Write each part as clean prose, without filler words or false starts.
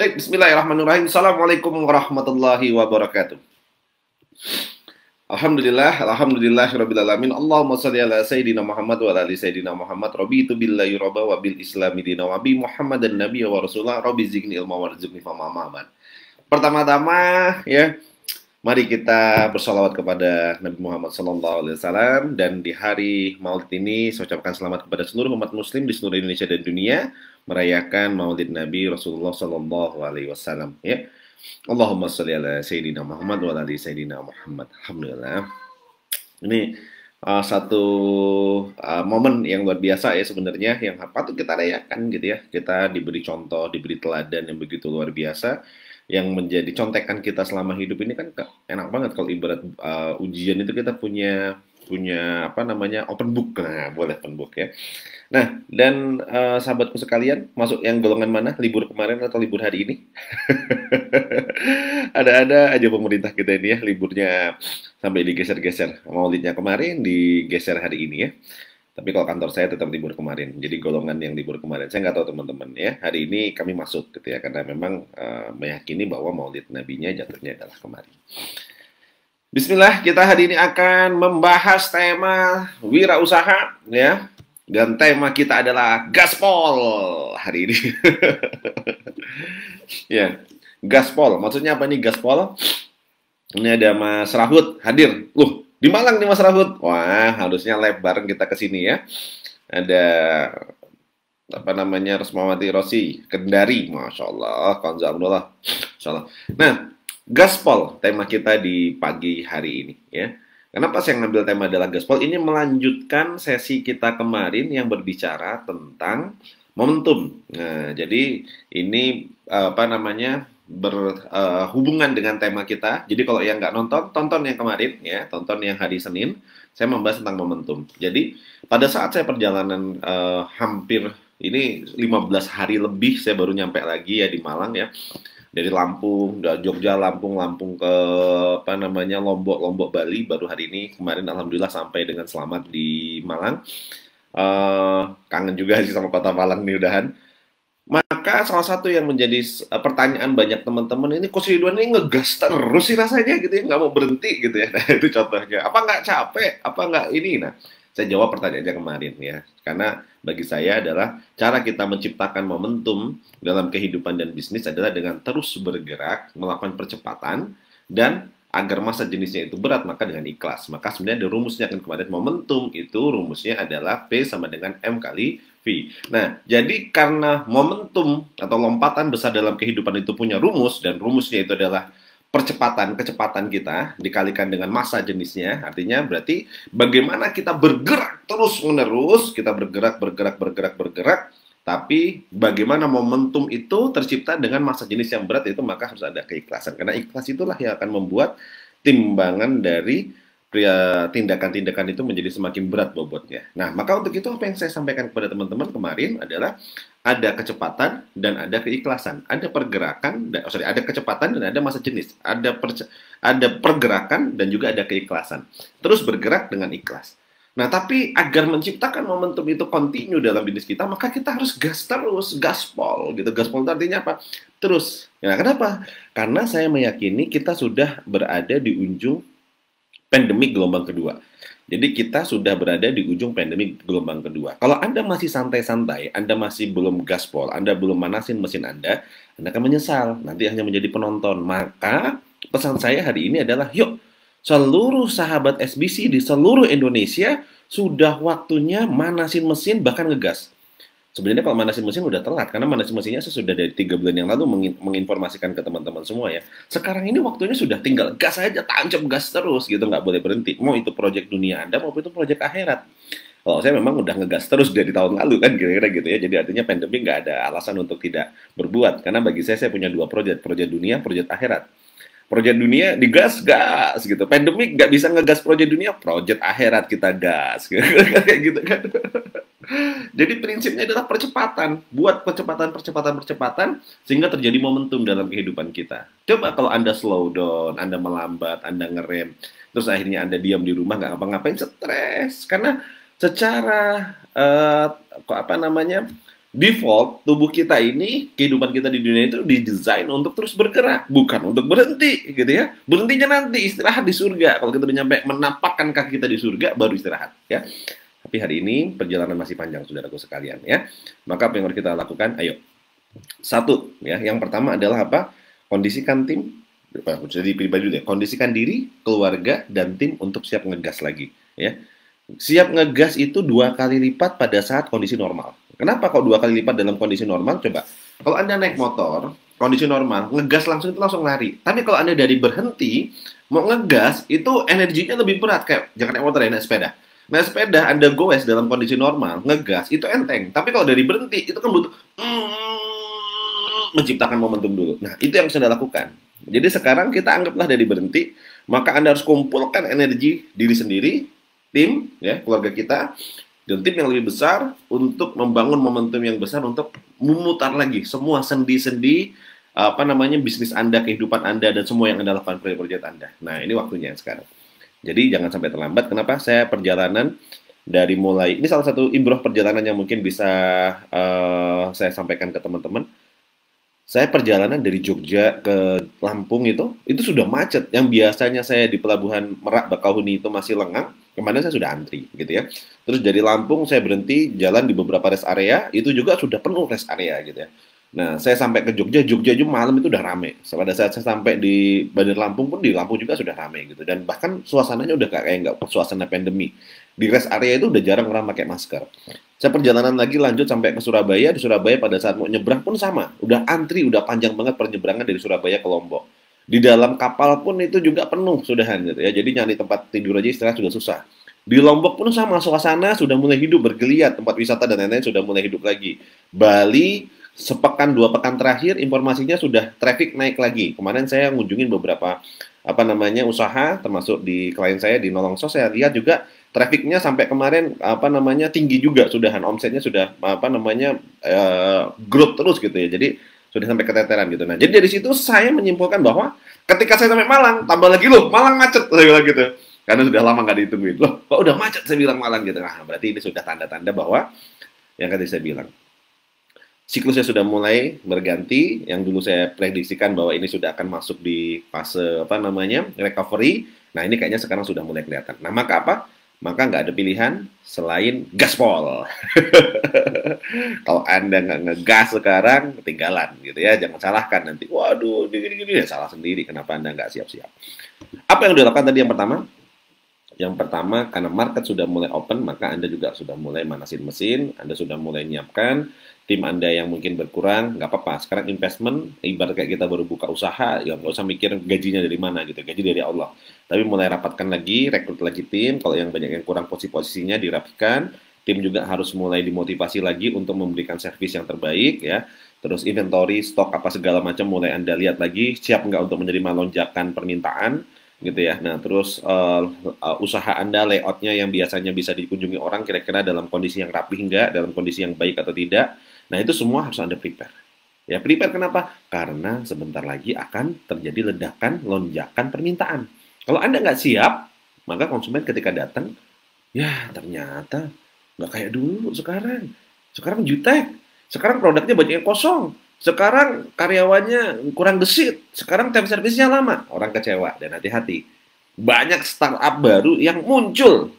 Baik, bismillahirrahmanirrahim. Assalamualaikum warahmatullahi wabarakatuh. Alhamdulillah, alamin. Allahumma shalli ala Sayyidina Muhammad wa ala ali Sayyidina Muhammad. Raditu billahi rabba wa bil islami dina wa bi Muhammadan nabiyya wa rasulah. Rabbi zidni ilma warzuqni fama ma'aman. Pertama-tama ya, mari kita bersalawat kepada Nabi Muhammad SAW, dan di hari Maulid ini saya ucapkan selamat kepada seluruh umat muslim di seluruh Indonesia dan dunia merayakan Maulid Nabi Rasulullah SAW ya. Allahumma sholli ala Sayyidina Muhammad wa ala ali Sayyidina Muhammad. Alhamdulillah. Ini satu momen yang luar biasa ya sebenarnya, yang patut kita rayakan gitu ya. Kita diberi contoh, diberi teladan yang begitu luar biasa, yang menjadi contekan kita selama hidup ini. Kan enak banget kalau ibarat ujian itu kita punya apa namanya, open book. Nah, boleh open book ya. Nah, dan sahabatku sekalian, masuk yang golongan mana? Libur kemarin atau libur hari ini? Ada-ada aja pemerintah kita ini ya, liburnya sampai digeser-geser. Maulidnya kemarin digeser hari ini ya. Tapi kalau kantor saya tetap libur kemarin. Jadi golongan yang libur kemarin. Saya nggak tahu teman-teman ya. Hari ini kami masuk gitu ya, karena memang meyakini bahwa Maulid Nabinya jatuhnya adalah kemarin. Bismillah, kita hari ini akan membahas tema wirausaha ya. Dan tema kita adalah gaspol hari ini. Ya, gaspol. Maksudnya apa nih gaspol? Ini ada Mas Rahut hadir. Di Malang nih Mas Rahut. Wah, harusnya live bareng kita ke sini ya. Ada apa namanya, Rosmawati Rosi, Kendari. Masya Allah, Konzamullah. Masya Allah. Nah, gaspol tema kita di pagi hari ini ya. Kenapa saya ngambil tema adalah gaspol? Ini melanjutkan sesi kita kemarin yang berbicara tentang momentum. Nah, jadi ini apa namanya, berhubungan dengan tema kita. Jadi kalau yang nggak nonton, tonton yang kemarin ya, tonton yang hari Senin. Saya membahas tentang momentum. Jadi pada saat saya perjalanan hampir ini 15 hari lebih, saya baru nyampe lagi ya di Malang ya. Dari Lampung, dari Jogja, Lampung ke apa namanya, Lombok, Bali, baru hari ini. Kemarin alhamdulillah sampai dengan selamat di Malang. Kangen juga sih sama kota Malang nih udahan. Maka salah satu yang menjadi pertanyaan banyak teman-teman ini, Coach Ridwan ini ngegas terus sih rasanya gitu ya, nggak mau berhenti gitu ya. Nah, itu contohnya. Apa nggak capek? Apa nggak ini? Nah, saya jawab pertanyaannya kemarin ya. Karena bagi saya adalah cara kita menciptakan momentum dalam kehidupan dan bisnis adalah dengan terus bergerak, melakukan percepatan, dan agar masa jenisnya itu berat, maka dengan ikhlas. Maka sebenarnya ada rumusnya kan kemarin, momentum itu rumusnya adalah P sama dengan M kali V. Nah, jadi karena momentum atau lompatan besar dalam kehidupan itu punya rumus, dan rumusnya itu adalah kecepatan kita dikalikan dengan masa jenisnya, artinya berarti bagaimana kita bergerak terus-menerus, kita bergerak, tapi bagaimana momentum itu tercipta dengan masa jenis yang berat itu, maka harus ada keikhlasan. Karena ikhlas itulah yang akan membuat timbangan dari tindakan-tindakan itu menjadi semakin berat bobotnya. Nah, maka untuk itu apa yang saya sampaikan kepada teman-teman kemarin adalah ada kecepatan dan ada keikhlasan. Ada pergerakan, ada kecepatan dan ada masa jenis. Ada pergerakan dan juga ada keikhlasan. Terus bergerak dengan ikhlas. Nah, tapi agar menciptakan momentum itu kontinu dalam bisnis kita, maka kita harus gas terus, gaspol gitu. Gaspol itu artinya apa? Terus. Nah, kenapa? Karena saya meyakini kita sudah berada di ujung pandemi gelombang kedua. Jadi kita sudah berada di ujung pandemi gelombang kedua. Kalau Anda masih santai-santai, Anda masih belum gaspol, Anda belum manasin mesin Anda akan menyesal. Nanti hanya menjadi penonton. Maka pesan saya hari ini adalah, yuk, seluruh sahabat SBC di seluruh Indonesia sudah waktunya manasin mesin, bahkan ngegas. Sebenarnya kalau manasin mesin udah telat, karena manasin mesinnya sudah dari 3 bulan yang lalu menginformasikan ke teman-teman semua ya. Sekarang ini waktunya sudah tinggal gas aja, tancap gas terus gitu, nggak boleh berhenti. Mau itu proyek dunia Anda, maupun itu proyek akhirat. Kalau saya memang udah ngegas terus dari tahun lalu kan, kira-kira gitu ya. Jadi artinya pandemi nggak ada alasan untuk tidak berbuat. Karena bagi saya punya 2 proyek dunia, proyek akhirat. Proyek dunia digas, gas gitu. Pandemik nggak bisa ngegas proyek dunia, proyek akhirat kita gas. Kayak gitu kan. Jadi prinsipnya adalah percepatan. Buat percepatan sehingga terjadi momentum dalam kehidupan kita. Coba kalau Anda slow down, Anda melambat, Anda ngerem, terus akhirnya Anda diam di rumah nggak ngapa-ngapain, stres. Karena secara apa namanya, Default tubuh kita ini, kehidupan kita di dunia itu didesain untuk terus bergerak, bukan untuk berhenti, gitu ya. Berhentinya nanti istirahat di surga. Kalau kita udah nyampe menapakkan kaki kita di surga, baru istirahat, ya. Tapi hari ini perjalanan masih panjang, saudaraku sekalian, ya. Maka apa yang harus kita lakukan? Ayo. Satu, ya. Yang pertama adalah apa? Kondisikan tim, jadi pribadi dulu ya. Kondisikan diri, keluarga, dan tim untuk siap ngegas lagi, ya. Siap ngegas itu 2 kali lipat pada saat kondisi normal. Kenapa kok 2 kali lipat dalam kondisi normal? Coba, kalau Anda naik motor, kondisi normal, ngegas langsung itu langsung lari. Tapi kalau Anda dari berhenti, mau ngegas, itu energinya lebih berat. Kayak, jangan naik motor ya, naik sepeda. Naik sepeda, Anda goes dalam kondisi normal, ngegas, itu enteng. Tapi kalau dari berhenti, itu kan butuh menciptakan momentum dulu. Nah, itu yang saya lakukan. Jadi sekarang kita anggaplah dari berhenti, maka Anda harus kumpulkan energi diri sendiri, tim, ya, keluarga kita, dan tim yang lebih besar untuk membangun momentum yang besar untuk memutar lagi semua sendi-sendi bisnis Anda, kehidupan Anda, dan semua yang Anda lakukan proyek-proyek Anda. Nah, ini waktunya sekarang. Jadi jangan sampai terlambat. Kenapa? Saya perjalanan dari mulai, ini salah satu ibroh perjalanan yang mungkin bisa saya sampaikan ke teman-teman. Saya perjalanan dari Jogja ke Lampung itu sudah macet. Yang biasanya saya di pelabuhan Merak Bakauheni itu masih lengang, kemarin saya sudah antri, gitu ya. Terus dari Lampung saya berhenti jalan di beberapa rest area, itu juga sudah penuh rest area, gitu ya. Nah, saya sampai ke Jogja, Jogja juga malam itu udah rame. Pada saat saya sampai di Bandar Lampung pun di Lampung juga sudah rame, gitu. Dan bahkan suasananya udah kayak nggak suasana pandemi. Di rest area itu udah jarang orang pakai masker. Saya perjalanan lagi lanjut sampai ke Surabaya. Di Surabaya pada saat mau nyebrang pun sama. Udah antri, udah panjang banget penyeberangan dari Surabaya ke Lombok. Di dalam kapal pun itu juga penuh sudahan gitu ya. Jadi nyari tempat tidur aja istirahat sudah susah. Di Lombok pun sama, suasana sudah mulai hidup, bergeliat, tempat wisata dan lain-lain sudah mulai hidup lagi. Bali, sepekan 2 pekan terakhir informasinya sudah traffic naik lagi. Kemarin saya ngunjungin beberapa usaha, termasuk di klien saya di Nolongso, saya lihat juga trafficnya sampai kemarin tinggi juga, sudahan omsetnya sudah growth terus gitu ya. Jadi sudah sampai keteteran gitu. Nah, jadi dari situ saya menyimpulkan bahwa ketika saya sampai Malang, tambah lagi loh, Malang macet, saya bilang gitu. Karena sudah lama nggak ditungguin. Loh, kok udah macet saya bilang Malang gitu. Nah, berarti ini sudah tanda-tanda bahwa yang tadi saya bilang, siklusnya sudah mulai berganti. Yang dulu saya prediksikan bahwa ini sudah akan masuk di fase recovery. Nah, ini kayaknya sekarang sudah mulai kelihatan. Nah, maka apa? Maka nggak ada pilihan selain gaspol. Kalau Anda nggak ngegas sekarang, ketinggalan gitu ya. Jangan salahkan nanti. Waduh, gini-gini ya salah sendiri. Kenapa Anda nggak siap-siap? Apa yang dilakukan tadi yang pertama? Yang pertama, karena market sudah mulai open, maka Anda juga sudah mulai manasin mesin, Anda sudah mulai nyiapkan, tim Anda yang mungkin berkurang, nggak apa-apa. Sekarang investment, ibarat kayak kita baru buka usaha, ya nggak usah mikir gajinya dari mana gitu, gaji dari Allah. Tapi mulai rapatkan lagi, rekrut lagi tim, kalau yang banyak yang kurang posisinya dirapikan, tim juga harus mulai dimotivasi lagi untuk memberikan servis yang terbaik ya. Terus inventory, stok apa segala macam mulai Anda lihat lagi, siap nggak untuk menerima lonjakan permintaan gitu ya. Nah, terus usaha Anda, layoutnya yang biasanya bisa dikunjungi orang kira-kira dalam kondisi yang rapi enggak, dalam kondisi yang baik atau tidak. Nah, itu semua harus Anda prepare. Ya, prepare kenapa? Karena sebentar lagi akan terjadi ledakan, lonjakan permintaan. Kalau Anda nggak siap, maka konsumen ketika datang, ya ternyata nggak kayak dulu sekarang. Sekarang jutek. Sekarang produknya banyak yang kosong. Sekarang karyawannya kurang gesit. Sekarang time service-nya lama. Orang kecewa dan hati-hati. Banyak startup baru yang muncul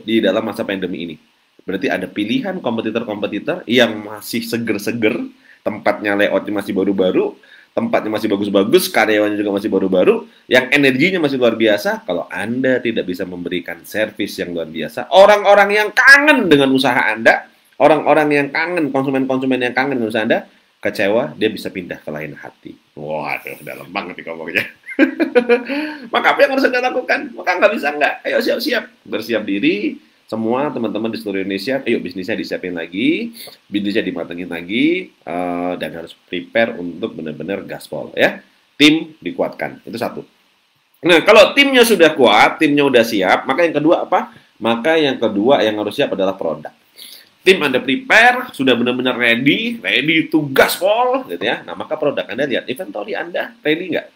di dalam masa pandemi ini. Berarti ada pilihan kompetitor-kompetitor yang masih seger-seger, tempatnya layoutnya masih baru-baru, tempatnya masih bagus-bagus, karyawannya juga masih baru-baru, yang energinya masih luar biasa. Kalau Anda tidak bisa memberikan servis yang luar biasa, orang-orang yang kangen dengan usaha Anda, orang-orang yang kangen, konsumen-konsumen yang kangen dengan usaha Anda, kecewa, dia bisa pindah ke lain hati. Waduh, dalam banget nih ngomongnya. Maka apa yang harus Anda lakukan? Maka nggak bisa nggak. Ayo siap-siap. Bersiap diri. Semua teman-teman di seluruh Indonesia, ayo bisnisnya disiapin lagi, bisnisnya dimatengin lagi, dan harus prepare untuk benar-benar gaspol. Ya. Tim dikuatkan. Itu satu. Nah, kalau timnya sudah kuat, timnya udah siap, maka yang kedua apa? Maka yang kedua yang harus siap adalah produk. Tim Anda prepare, sudah benar-benar ready to gaspol, gitu ya. Nah, maka produk Anda lihat, inventory Anda ready nggak?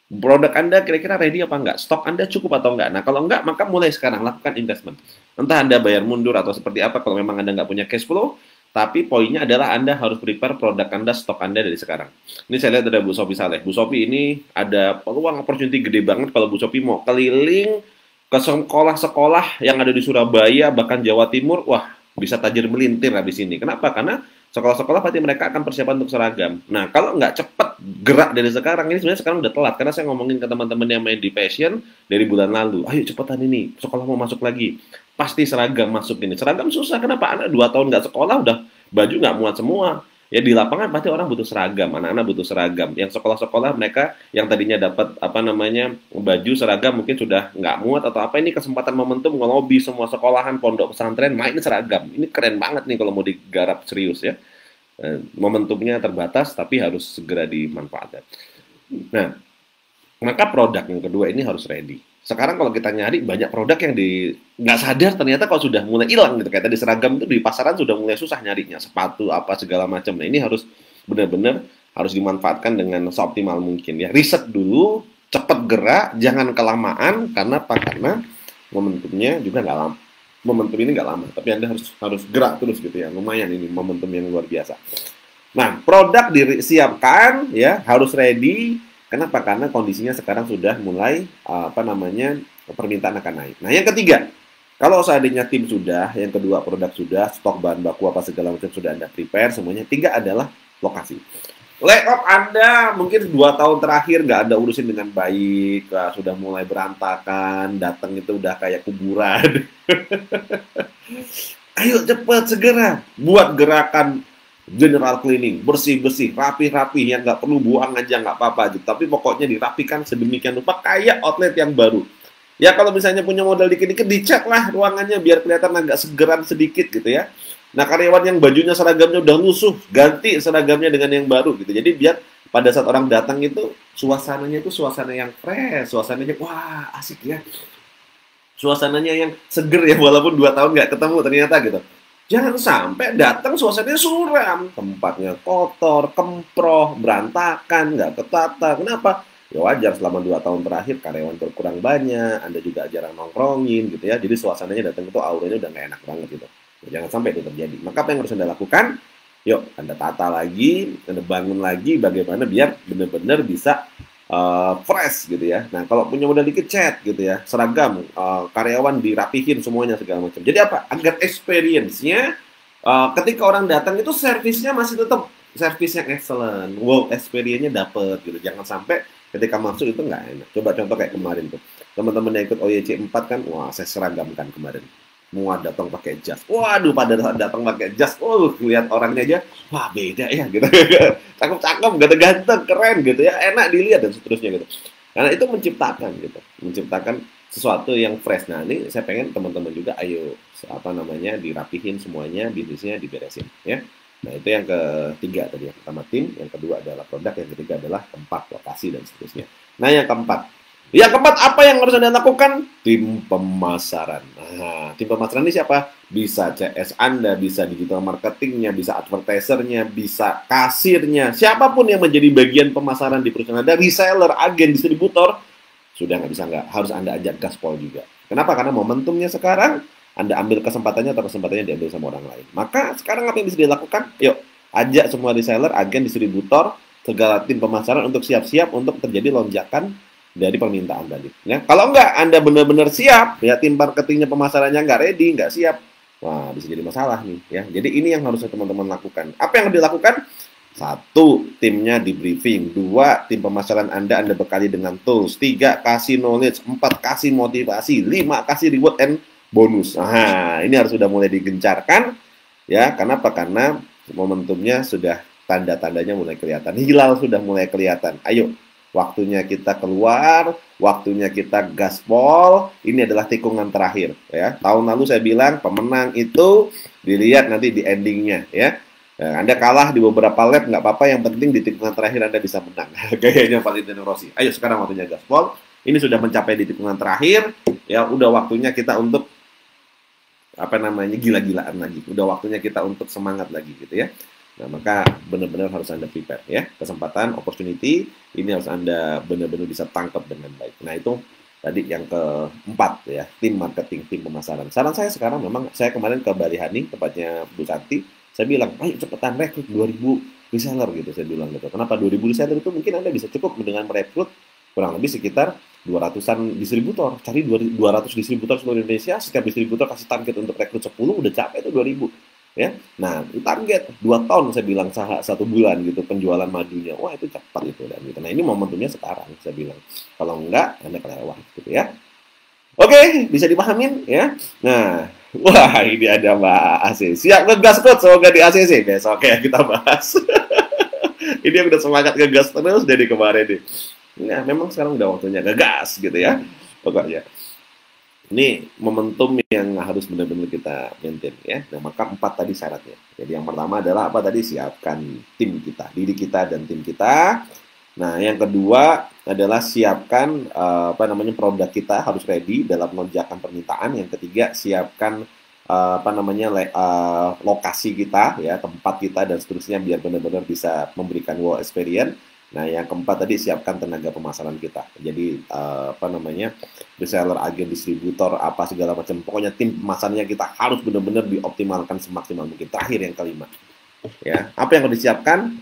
Produk Anda kira-kira ready apa nggak? Stok Anda cukup atau nggak? Nah, kalau nggak, maka mulai sekarang lakukan investment. Entah Anda bayar mundur atau seperti apa, kalau memang Anda nggak punya cash flow, Tapi poinnya adalah Anda harus prepare produk Anda, stok Anda dari sekarang. Ini saya lihat ada Bu Sophie Saleh. Bu Sophie ini ada peluang opportunity gede banget kalau Bu Sophie mau keliling ke sekolah-sekolah yang ada di Surabaya, bahkan Jawa Timur. Wah, bisa tajir melintir habis ini. Kenapa? Karena sekolah-sekolah pasti mereka akan persiapan untuk seragam. Nah, kalau nggak cepet gerak dari sekarang, ini sebenarnya sekarang udah telat. Karena saya ngomongin ke teman-teman yang main di fashion dari bulan lalu. Ayo cepetan ini, sekolah mau masuk lagi. Pasti seragam masuk ini. Seragam susah, kenapa? Anak 2 tahun nggak sekolah, udah baju nggak muat semua. Ya di lapangan pasti orang butuh seragam, anak-anak butuh seragam. Yang sekolah-sekolah mereka yang tadinya dapat apa namanya baju seragam mungkin sudah nggak muat atau apa, ini kesempatan momentum ngelobi semua sekolahan pondok pesantren main seragam. Ini keren banget nih kalau mau digarap serius ya. Momentumnya terbatas tapi harus segera dimanfaatkan. Nah, maka produk yang kedua ini harus ready. Sekarang kalau kita nyari banyak produk yang nggak sadar ternyata kalau sudah mulai hilang gitu. Kayak tadi seragam itu di pasaran sudah mulai susah nyarinya, sepatu apa segala macam. Nah ini harus benar-benar harus dimanfaatkan dengan seoptimal mungkin ya. Riset dulu, cepat gerak, jangan kelamaan karena apa? Karena momentumnya juga nggak lama. Momentum ini nggak lama, tapi Anda harus gerak terus gitu ya. Lumayan ini momentum yang luar biasa. Nah, produk disiapkan ya, harus ready. Kenapa? Karena kondisinya sekarang sudah mulai permintaan akan naik. Nah, yang ketiga, kalau seandainya tim sudah, yang kedua produk sudah, stok bahan baku apa segala macam sudah Anda prepare semuanya. Tiga adalah lokasi. Layout Anda mungkin 2 tahun terakhir nggak ada urusin dengan baik, sudah mulai berantakan, datang itu udah kayak kuburan. Ayo cepat segera buat gerakan general cleaning, bersih-bersih, rapi-rapi, yang nggak perlu buang aja, nggak apa-apa aja. Tapi pokoknya dirapikan sedemikian rupa kayak outlet yang baru. Ya kalau misalnya punya modal dikit-dikit, dicat lah ruangannya biar kelihatan agak segeran sedikit gitu ya. Nah karyawan yang bajunya seragamnya udah lusuh, ganti seragamnya dengan yang baru gitu. Jadi biar pada saat orang datang itu suasananya itu suasana yang fresh, suasananya wah asik ya. Suasananya yang seger ya, walaupun 2 tahun nggak ketemu ternyata gitu. Jangan sampai datang suasananya suram, tempatnya kotor, kemproh, berantakan, nggak ketata. Kenapa? Ya wajar selama 2 tahun terakhir karyawan berkurang banyak, Anda juga jarang nongkrongin gitu ya. Jadi suasananya datang itu auranya udah nggak enak banget gitu. Jangan sampai itu terjadi. Maka apa yang harus Anda lakukan? Yuk, Anda tata lagi, Anda bangun lagi bagaimana biar benar-benar bisa fresh gitu ya. Nah, kalau punya modal dikit cat gitu ya, seragam, karyawan dirapihin semuanya segala macam. Jadi apa? Agar experience-nya ketika orang datang itu servisnya masih tetap servis yang excellent, wow experience-nya dapet gitu. Jangan sampai ketika masuk itu nggak enak. Coba contoh kayak kemarin tuh, teman-teman yang ikut OYC 4 kan, wah saya seragamkan kemarin. Semua datang pakai jas. Waduh, pada saat datang pakai jas, lihat orangnya aja, wah beda ya gitu. Cakep-cakep, ganteng-ganteng, keren gitu ya, enak dilihat dan seterusnya gitu. Karena itu menciptakan gitu, menciptakan sesuatu yang fresh. Nah, ini saya pengen teman-teman juga ayo dirapihin semuanya, bisnisnya diberesin ya. Nah, itu yang ketiga tadi. Yang pertama tim, yang kedua adalah produk, yang ketiga adalah tempat, lokasi dan seterusnya. Nah, yang keempat, apa yang harus Anda lakukan? Tim pemasaran. Nah, tim pemasaran ini siapa? Bisa CS Anda, bisa digital marketingnya, bisa advertisernya, bisa kasirnya. Siapapun yang menjadi bagian pemasaran di perusahaan Anda, reseller, agen, distributor, sudah nggak harus Anda ajak gaspol juga. Kenapa? Karena momentumnya sekarang, Anda ambil kesempatannya atau kesempatannya diambil sama orang lain. Maka sekarang apa yang bisa dilakukan? Yuk, ajak semua reseller, agen, distributor, segala tim pemasaran untuk siap-siap untuk terjadi lonjakan dari permintaan tadi. Ya. Kalau enggak, Anda benar-benar siap, ya tim marketingnya pemasarannya nggak ready, nggak siap, wah bisa jadi masalah nih. Ya. Jadi ini yang harus teman-teman lakukan. Apa yang dilakukan? 1, timnya di briefing. 2, tim pemasaran Anda bekali dengan tools. 3, kasih knowledge. 4, kasih motivasi. 5, kasih reward and bonus. Nah, ini harus sudah mulai digencarkan. Ya, kenapa? Karena momentumnya sudah tanda-tandanya mulai kelihatan. Hilal sudah mulai kelihatan. Ayo, waktunya kita keluar, waktunya kita gaspol. Ini adalah tikungan terakhir. Ya, tahun lalu saya bilang pemenang itu dilihat nanti di endingnya. Ya. Nah, Anda kalah di beberapa lap nggak apa-apa, yang penting di tikungan terakhir Anda bisa menang. Gayanya Valentino Rossi. Ayo sekarang waktunya gaspol. Ini sudah mencapai di tikungan terakhir. Ya, udah waktunya kita untuk gila-gilaan lagi. Udah waktunya kita untuk semangat lagi gitu ya. Nah, maka benar-benar harus Anda prepare ya. Kesempatan, opportunity ini harus Anda benar-benar bisa tangkap dengan baik. Nah, itu tadi yang keempat ya, tim marketing, tim pemasaran. Saran saya sekarang memang saya kemarin ke Bali Hani, tempatnya Bu Santi. Saya bilang, ayo cepetan rekrut 2000 reseller gitu, saya bilang gitu. Kenapa 2000 reseller itu mungkin Anda bisa cukup dengan merekrut kurang lebih sekitar 200-an distributor. Cari 200 distributor seluruh Indonesia, setiap distributor kasih target untuk rekrut 10, udah capek itu 2000. Ya, nah target 2 ton saya bilang satu bulan gitu penjualan madunya, wah itu cepat itu dan gitu. Nah ini momentumnya sekarang saya bilang, kalau enggak Anda kelewat gitu ya. Oke, bisa dipahamin ya. Nah, wah ini ada Mbak AC. Siap ngegas coach, semoga di ACC besok ya kita bahas. Ini yang udah semangat ngegas terus dari kemarin nih. Ya, memang sekarang udah waktunya ngegas gitu ya. Pokoknya. Ini momentum yang harus benar-benar kita maintain ya. Nah, maka 4 tadi syaratnya. Jadi yang pertama adalah apa tadi? Siapkan tim kita, diri kita dan tim kita. Nah, yang kedua adalah siapkan produk kita harus ready dalam lonjakan permintaan. Yang ketiga, siapkan lokasi kita ya, tempat kita dan seterusnya biar benar-benar bisa memberikan wow experience. Nah, yang keempat tadi siapkan tenaga pemasaran kita. Jadi reseller, agen, distributor, apa segala macam. Pokoknya tim pemasarannya kita harus benar-benar dioptimalkan semaksimal mungkin. Terakhir yang kelima, ya apa yang harus disiapkan?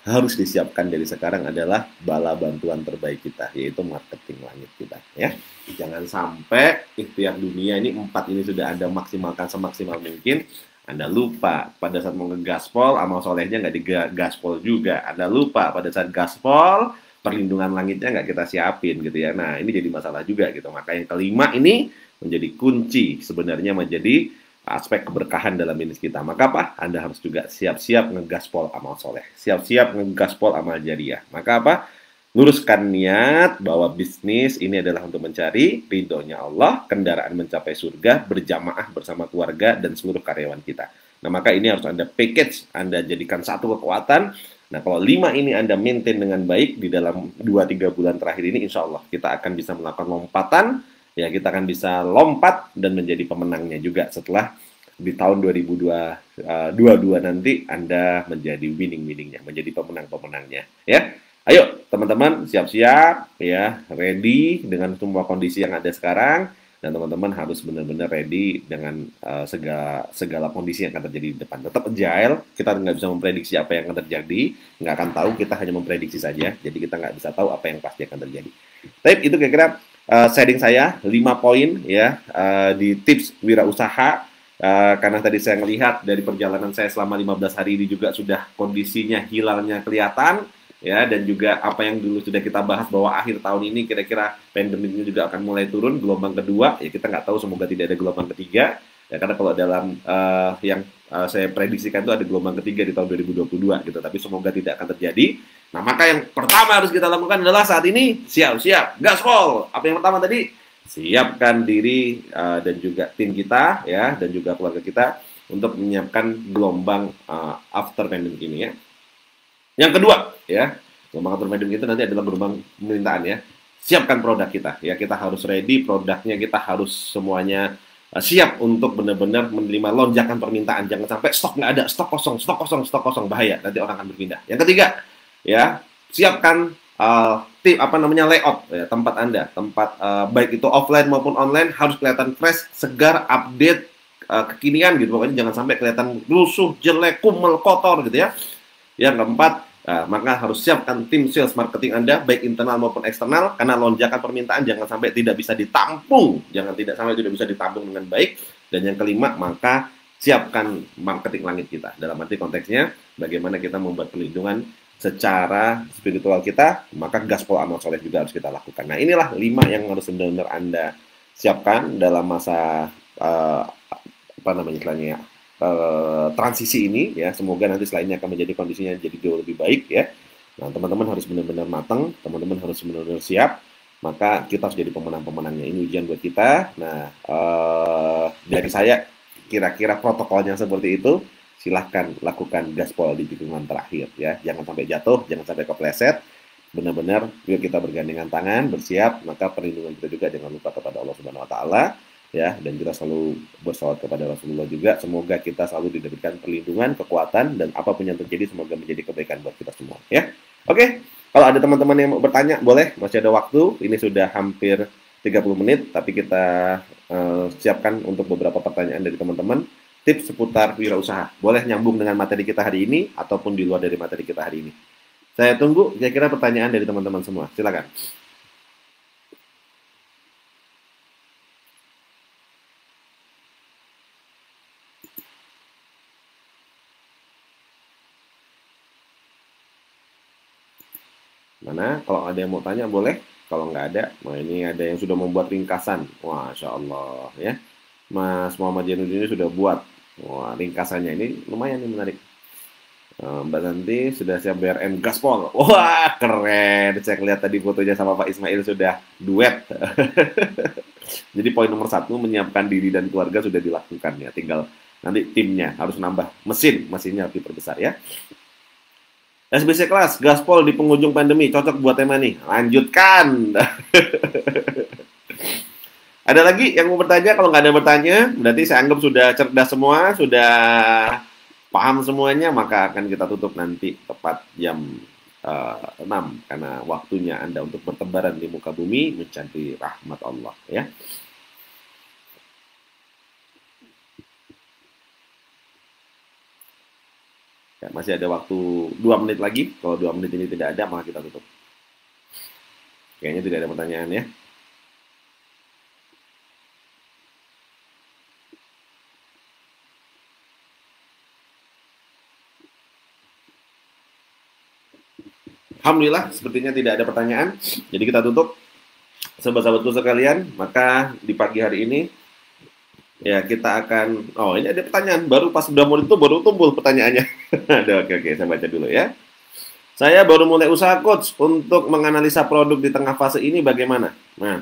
Harus disiapkan dari sekarang adalah bala bantuan terbaik kita, yaitu marketing langit kita. Ya, jangan sampai ikhtiar dunia ini 4 ini sudah Anda maksimalkan semaksimal mungkin. Anda lupa pada saat mau ngegaspol, amal solehnya nggak digaspol juga. Anda lupa pada saat gaspol, perlindungan langitnya nggak kita siapin gitu ya. Nah, ini jadi masalah juga gitu. Maka yang kelima ini menjadi kunci sebenarnya menjadi aspek keberkahan dalam bisnis kita. Maka apa? Anda harus juga siap-siap ngegaspol amal soleh. Siap-siap ngegaspol amal jariah. Maka apa? Luruskan niat bahwa bisnis ini adalah untuk mencari ridhonya Allah, kendaraan mencapai surga, berjamaah bersama keluarga dan seluruh karyawan kita. Nah, maka ini harus Anda package, Anda jadikan satu kekuatan. Nah, kalau 5 ini Anda maintain dengan baik di dalam 2-3 bulan terakhir ini, insya Allah kita akan bisa melakukan lompatan, ya kita akan bisa lompat dan menjadi pemenangnya juga setelah di tahun 2022 nanti Anda menjadi winning-winningnya, menjadi pemenang-pemenangnya, ya. Ayo teman-teman siap-siap ya, ready dengan semua kondisi yang ada sekarang, dan teman-teman harus benar-benar ready dengan segala kondisi yang akan terjadi di depan. Tetap agile, kita nggak bisa memprediksi apa yang akan terjadi, nggak akan tahu, kita hanya memprediksi saja, jadi kita nggak bisa tahu apa yang pasti akan terjadi. Tapi itu kira-kira sharing saya 5 poin ya di tips wirausaha. Karena tadi saya melihat dari perjalanan saya selama 15 hari ini juga sudah kondisinya hilalnya kelihatan. Ya, dan juga apa yang dulu sudah kita bahas bahwa akhir tahun ini kira-kira pandemiknya juga akan mulai turun, gelombang kedua, ya kita nggak tahu, semoga tidak ada gelombang ketiga, ya karena kalau dalam saya prediksikan itu ada gelombang ketiga di tahun 2022 gitu, tapi semoga tidak akan terjadi. Nah, maka yang pertama harus kita lakukan adalah saat ini siap-siap, gaspol. Apa yang pertama tadi? Siapkan diri dan juga tim kita ya, dan juga keluarga kita untuk menyiapkan gelombang after pandemic ini ya. Yang kedua, ya, gelombang after pandemic itu nanti adalah gelombang pemerintahan ya. Siapkan produk kita, ya kita harus ready, produknya kita harus semuanya siap untuk benar-benar menerima lonjakan permintaan. Jangan sampai stok nggak ada, stok kosong, bahaya. Nanti orang akan berpindah. Yang ketiga, ya siapkan layout ya, tempat Anda, tempat baik itu offline maupun online harus kelihatan fresh, segar, update, kekinian gitu. Pokoknya jangan sampai kelihatan rusuh, jelek, kumel, kotor gitu ya. Yang keempat, maka harus siapkan tim sales marketing Anda, baik internal maupun eksternal, karena lonjakan permintaan jangan sampai tidak bisa ditampung, tidak bisa ditampung dengan baik. Dan yang kelima, maka siapkan marketing langit kita. Dalam arti konteksnya, bagaimana kita membuat perlindungan secara spiritual kita, maka gaspol amal soleh juga harus kita lakukan. Nah, inilah 5 yang harus benar-benar Anda siapkan dalam masa transisi ini ya. Semoga nanti selainnya akan menjadi kondisinya jadi jauh lebih baik ya. Nah, teman-teman harus benar-benar matang, teman-teman harus benar-benar siap, maka kita harus jadi pemenang-pemenangnya. Ini ujian buat kita. Nah, dari saya kira-kira protokolnya seperti itu. Silahkan lakukan gaspol di tikungan terakhir ya. Jangan sampai jatuh, jangan sampai kepleset. Benar-benar yuk kita bergandengan tangan, bersiap, maka perlindungan kita juga jangan lupa kepada Allah Subhanahu wa taala. Ya, dan kita selalu bersalawat kepada Rasulullah juga. Semoga kita selalu diberikan perlindungan, kekuatan, dan apapun yang terjadi semoga menjadi kebaikan buat kita semua. Ya, oke. Kalau ada teman-teman yang mau bertanya, boleh. Masih ada waktu. Ini sudah hampir 30 menit, tapi kita siapkan untuk beberapa pertanyaan dari teman-teman. tips seputar wirausaha. Boleh nyambung dengan materi kita hari ini ataupun di luar dari materi kita hari ini. Saya tunggu kira-kira pertanyaan dari teman-teman semua. Silakan. Mana? Kalau ada yang mau tanya boleh. Kalau nggak ada, nah ini ada yang sudah membuat ringkasan. Wah, Masya Allah ya. Mas Muhammad Jainuddin ini sudah buat. Wah, ringkasannya ini lumayan nih menarik. Mbak Santi sudah siap BRN gaspol. Wah, keren. Saya lihat tadi fotonya sama Pak Ismail sudah duet. Jadi poin nomor 1, menyiapkan diri dan keluarga sudah dilakukan ya. Tinggal nanti timnya harus nambah mesinnya harus diperbesar ya. SBC kelas, gaspol di penghujung pandemi, cocok buat tema nih. Lanjutkan. Ada lagi yang mau bertanya? Kalau nggak ada bertanya, berarti saya anggap sudah cerdas semua, sudah paham semuanya, maka akan kita tutup nanti tepat jam 6. Karena waktunya Anda untuk bertebaran di muka bumi, mencari rahmat Allah. Ya. Ya, masih ada waktu 2 menit lagi. Kalau 2 menit ini tidak ada, maka kita tutup. Kayaknya tidak ada pertanyaan ya. Alhamdulillah, sepertinya tidak ada pertanyaan. Jadi kita tutup. Sahabat-sahabatku sekalian, maka di pagi hari ini ya kita akan, oh ini ada pertanyaan, baru pas sudah mau itu baru tumbuh pertanyaannya. Ada, oke, saya baca dulu ya. Saya baru mulai usaha coach untuk menganalisa produk di tengah fase ini bagaimana? Nah,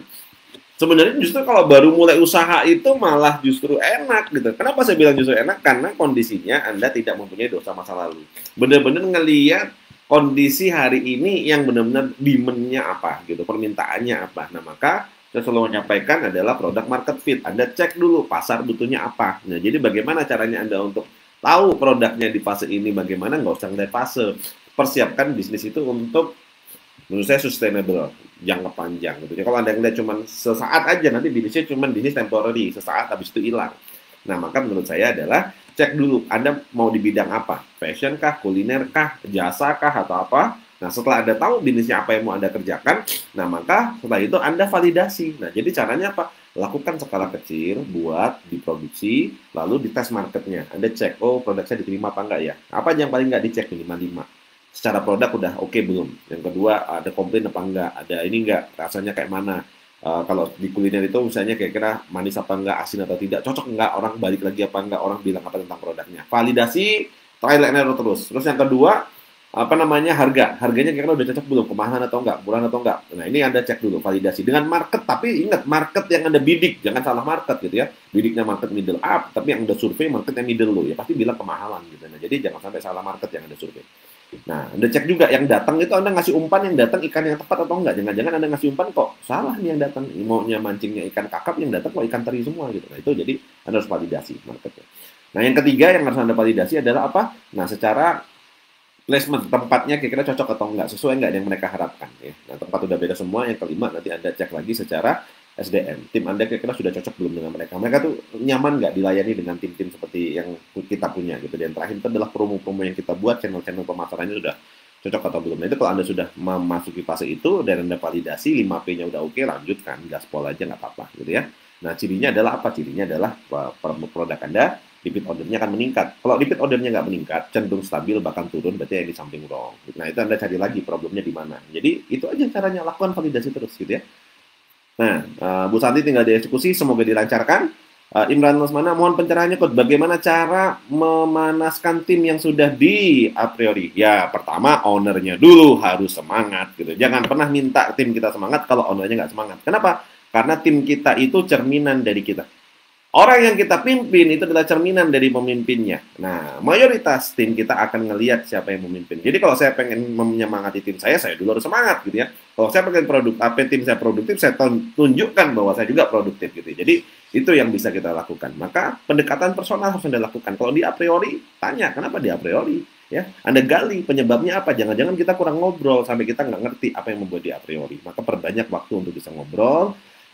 sebenarnya justru kalau baru mulai usaha itu malah justru enak gitu. Kenapa saya bilang justru enak? Karena kondisinya Anda tidak mempunyai dosa masa lalu. Benar-benar ngelihat kondisi hari ini yang benar-benar demand-nya apa gitu, permintaannya apa. Nah, maka saya selalu menyampaikan adalah produk market fit. Anda cek dulu pasar butuhnya apa. Nah, jadi bagaimana caranya Anda untuk tahu produknya di fase ini bagaimana? Nggak usah ngeliat fase. Persiapkan bisnis itu untuk menurut saya sustainable, jangka panjang gitu. Jadi kalau Anda ngeliat cuma sesaat aja, nanti bisnisnya cuma bisnis temporary, sesaat habis itu hilang. Nah, maka menurut saya adalah cek dulu Anda mau di bidang apa, fashion kah, kuliner kah, jasa kah, atau apa. Nah, setelah Anda tahu bisnisnya apa yang mau Anda kerjakan, nah maka setelah itu Anda validasi. Nah, jadi caranya apa? Lakukan skala kecil, buat diproduksi, lalu dites marketnya. Anda cek, oh produk saya diterima apa enggak ya? Apa yang paling nggak dicek minimal 5? Secara produk udah oke belum? Yang kedua, ada komplain apa enggak? Ada ini enggak? Rasanya kayak mana? Kalau di kuliner itu misalnya kira-kira manis apa enggak, asin atau tidak, cocok enggak, orang balik lagi apa enggak, orang bilang apa tentang produknya. Validasi, trial and error terus. Terus yang kedua, apa namanya, harganya kira-kira udah cocok belum, kemahalan atau enggak, murah atau enggak. Nah, ini Anda cek dulu validasi dengan market, tapi ingat market yang Anda bidik, jangan salah market gitu ya. Bidiknya market middle up, tapi yang Anda survei marketnya middle low, ya pasti bilang kemahalan gitu. Nah, jadi jangan sampai salah market yang Anda survei. Nah, Anda cek juga yang datang itu Anda ngasih umpan yang datang ikan yang tepat atau enggak. Jangan-jangan Anda ngasih umpan kok salah nih yang datang. Maunya mancingnya ikan kakap, yang datang kok ikan teri semua gitu. Nah, itu jadi Anda harus validasi marketnya. Nah, yang ketiga yang harus Anda validasi adalah apa? Nah, secara placement tempatnya kira-kira cocok atau enggak, sesuai enggak yang mereka harapkan ya. Nah, tempat udah beda semua. Yang kelima nanti Anda cek lagi secara SDM. Tim Anda kira-kira sudah cocok belum dengan mereka? Mereka tuh nyaman nggak dilayani dengan tim-tim seperti yang kita punya gitu. Dan terakhir itu adalah promo-promo yang kita buat, channel-channel pemasarannya sudah cocok atau belum. Nah, itu kalau Anda sudah memasuki fase itu dan Anda validasi 5P-nya udah oke, lanjutkan gaspol aja nggak apa-apa gitu ya. Nah, cirinya adalah apa? Cirinya adalah produk Anda repeat ordernya akan meningkat. Kalau repeat ordernya nggak meningkat, cenderung stabil bahkan turun, berarti ini something wrong. Nah, itu Anda cari lagi problemnya di mana. Jadi itu aja caranya, lakukan validasi terus gitu ya. Nah, Bu Santi tinggal dieksekusi, semoga dilancarkan. Imran Lesmana, mohon pencerahannya, Coach. Bagaimana cara memanaskan tim yang sudah di a priori? Ya, pertama, ownernya dulu harus semangat. Gitu. Jangan pernah minta tim kita semangat kalau ownernya nggak semangat. Kenapa? Karena tim kita itu cerminan dari kita. Orang yang kita pimpin itu adalah cerminan dari pemimpinnya. Nah, mayoritas tim kita akan ngelihat siapa yang memimpin. Jadi kalau saya pengen menyemangati tim saya dulu harus semangat gitu ya. Kalau saya pengen tim saya produktif, saya tunjukkan bahwa saya juga produktif gitu. Jadi itu yang bisa kita lakukan. Maka pendekatan personal harus Anda lakukan. Kalau di a priori, tanya kenapa di a priori. Ya, Anda gali penyebabnya apa. Jangan-jangan kita kurang ngobrol sampai kita nggak ngerti apa yang membuat di a priori. Maka perbanyak waktu untuk bisa ngobrol.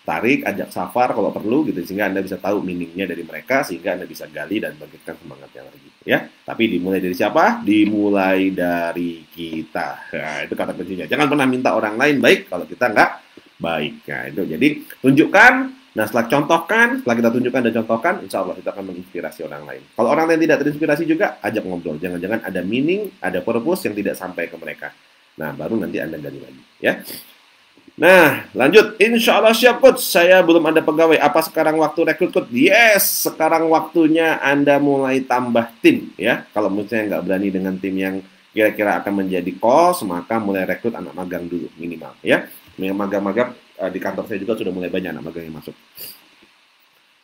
tarik, ajak safar kalau perlu gitu, sehingga Anda bisa tahu meaningnya dari mereka, sehingga Anda bisa gali dan bangkitkan semangatnya lagi ya. Tapi dimulai dari siapa? Dimulai dari kita. Nah, itu kata kuncinya. Jangan pernah minta orang lain baik kalau kita nggak baik. Nah, itu jadi tunjukkan. Nah, setelah contohkan, setelah kita tunjukkan dan contohkan, insya Allah kita akan menginspirasi orang lain. Kalau orang lain tidak terinspirasi juga, ajak ngobrol. Jangan-jangan ada meaning, ada purpose yang tidak sampai ke mereka. Nah, baru nanti Anda gali lagi. Ya. Nah, lanjut. Insya Allah siap, Coach. Saya belum ada pegawai. Apa sekarang waktu rekrut, Coach? Yes, sekarang waktunya Anda mulai tambah tim. Ya, kalau misalnya nggak berani dengan tim yang kira-kira akan menjadi kos, maka mulai rekrut anak magang dulu, minimal. Ya, magang-magang di kantor saya juga sudah mulai banyak anak magang yang masuk.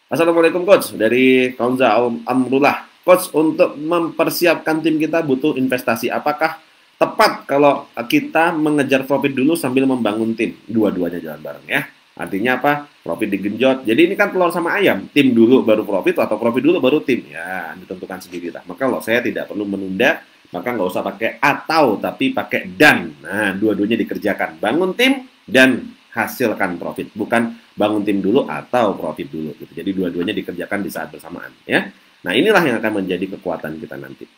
Assalamualaikum, Coach. Dari Kaunza Amrullah. Coach, untuk mempersiapkan tim kita butuh investasi. Apakah tepat kalau kita mengejar profit dulu sambil membangun tim? Dua-duanya jalan bareng ya. Artinya apa? Profit digenjot. Jadi ini kan telur sama ayam. Tim dulu baru profit atau profit dulu baru tim. Ya, ditentukan sendiri lah. Maka kalau saya tidak perlu menunda, maka nggak usah pakai atau, tapi pakai dan. Nah, dua-duanya dikerjakan. Bangun tim dan hasilkan profit. Bukan bangun tim dulu atau profit dulu. Gitu. Jadi dua-duanya dikerjakan di saat bersamaan. Ya. Nah, inilah yang akan menjadi kekuatan kita nanti.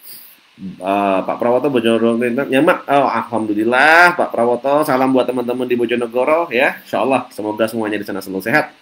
Pak Prawoto Bojonegoro nyamak. Oh, alhamdulillah Pak Prawoto, salam buat teman-teman di Bojonegoro ya. Insyaallah semoga semuanya di sana selalu sehat.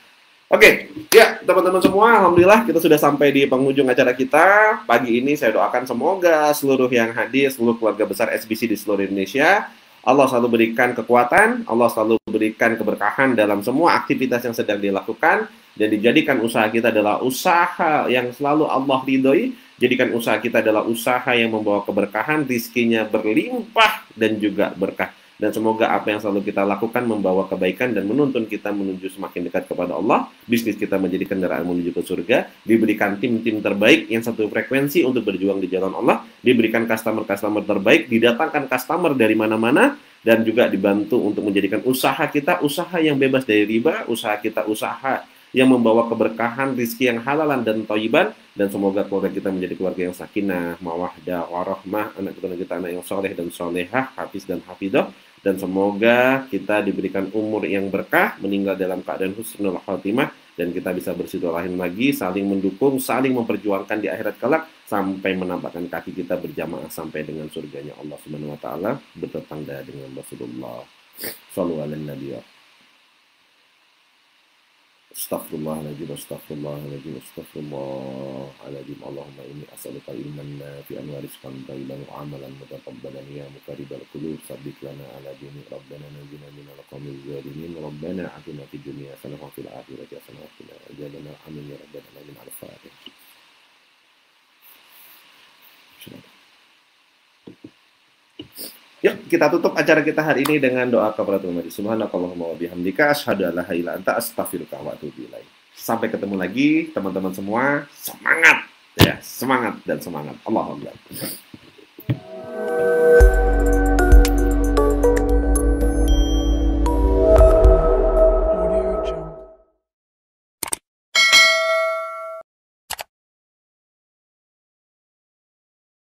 Oke, ya teman-teman semua, alhamdulillah kita sudah sampai di penghujung acara kita. Pagi ini saya doakan semoga seluruh yang hadir, seluruh keluarga besar SBC di seluruh Indonesia, Allah selalu berikan kekuatan, Allah selalu berikan keberkahan dalam semua aktivitas yang sedang dilakukan, dan dijadikan usaha kita adalah usaha yang selalu Allah ridhoi. Jadikan usaha kita adalah usaha yang membawa keberkahan, rizkinya berlimpah dan juga berkah. Dan semoga apa yang selalu kita lakukan membawa kebaikan dan menuntun kita menuju semakin dekat kepada Allah. Bisnis kita menjadi kendaraan menuju ke surga. Diberikan tim-tim terbaik yang satu frekuensi untuk berjuang di jalan Allah. Diberikan customer-customer terbaik. Didatangkan customer dari mana-mana. Dan juga dibantu untuk menjadikan usaha kita usaha yang bebas dari riba. Usaha kita usaha yang membawa keberkahan, rizki yang halalan dan thayyiban, dan semoga keluarga kita menjadi keluarga yang sakinah, mawaddah, warahmah, anak kita anak yang soleh dan solehah, hafiz dan hafidah, dan semoga kita diberikan umur yang berkah, meninggal dalam keadaan husnul khatimah, dan kita bisa bersilaturahim lagi, saling mendukung, saling memperjuangkan di akhirat kelak, sampai menampakkan kaki kita berjamaah sampai dengan surganya Allah Subhanahu wa taala, bertetangga dengan Rasulullah sallallahu alaihi wasallam. Astaghfirullahaladzim, astaghfirullahaladzim, astaghfirullahaladzim. Allahumma inni as'aluka ilman nafi'an wa rizqan thayyiban wa amalan mutaqabbalan ya muqarribal qulub, sabbit lana ala dini rabbana najina minal qawmil zalimin, rabbana atina fid dunya hasanah wa fil akhirati hasanah wa qina adzabannar, amin ya rabbal alamin. Al-Fatihah. Yuk, kita tutup acara kita hari ini dengan doa kepada Tuhan. Subhanakallahumma wa bihamdika asyhadu an la ilaha illa anta astaghfiruka wa atubu ilaik. Sampai ketemu lagi teman-teman semua. Semangat ya, semangat dan semangat. Allahu Akbar.